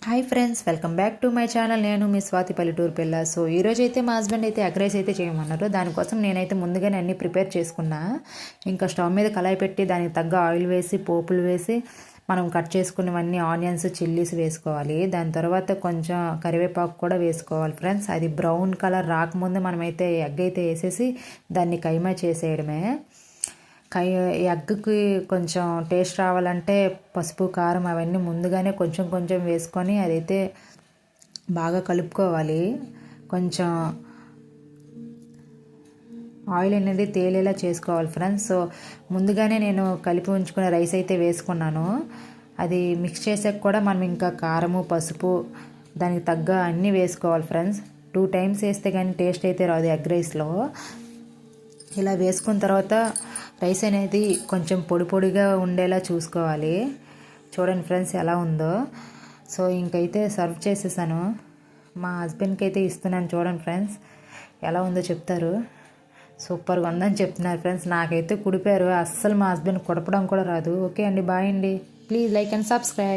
Hi friends, welcome back to my channel. నేను మీ స్వాతి పల్లెటూరు పిల్ల. సో ఈరోజు అయితే మా హస్బెండ్ అయితే ఎగ్ రైస్ అయితే చేయమన్నారు. దానికోసం నేనైతే ముందుగానే అన్నీ ప్రిపేర్ చేసుకున్నా. ఇంకా స్టవ్ మీద కళాయి పెట్టి దానికి తగ్గ ఆయిల్ వేసి పోపులు వేసి మనం కట్ చేసుకున్నవన్నీ ఆనియన్స్ చిల్లీస్ వేసుకోవాలి. దాని తర్వాత కొంచెం కరివేపాకు కూడా వేసుకోవాలి ఫ్రెండ్స్. అది బ్రౌన్ కలర్ రాకముందే మనమైతే ఎగ్ అయితే వేసేసి దాన్ని కైమా చేసేయడమే. ఎగ్కి కొంచెం టేస్ట్ రావాలంటే పసుపు కారం అవన్నీ ముందుగానే కొంచెం కొంచెం వేసుకొని అదైతే బాగా కలుపుకోవాలి. కొంచెం ఆయిల్ అనేది తేలేలా చేసుకోవాలి ఫ్రెండ్స్. సో ముందుగానే నేను కలిపి ఉంచుకునే రైస్ అయితే వేసుకున్నాను. అది మిక్స్ చేసాక కూడా మనం ఇంకా కారము పసుపు దానికి తగ్గ అన్నీ వేసుకోవాలి ఫ్రెండ్స్. 2 టైమ్స్ వేస్తే కానీ టేస్ట్ అయితే రాదు ఎగ్ రైస్లో. ఇలా వేసుకున్న తర్వాత రైస్ అనేది కొంచెం పొడి పొడిగా ఉండేలా చూసుకోవాలి. చూడండి ఫ్రెండ్స్ ఎలా ఉందో. సో ఇంకైతే సర్వ్ చేసేసాను. మా హస్బెండ్కి అయితే ఇస్తున్నాను. చూడండి ఫ్రెండ్స్ ఎలా ఉందో చెప్తారు. సూపర్గా ఉందని చెప్తున్నారు ఫ్రెండ్స్. నాకైతే కుడిపారు. అస్సలు మా హస్బెండ్ కుడపడం కూడా రాదు. ఓకే అండి, బాయ్ అండి. Please like and subscribe.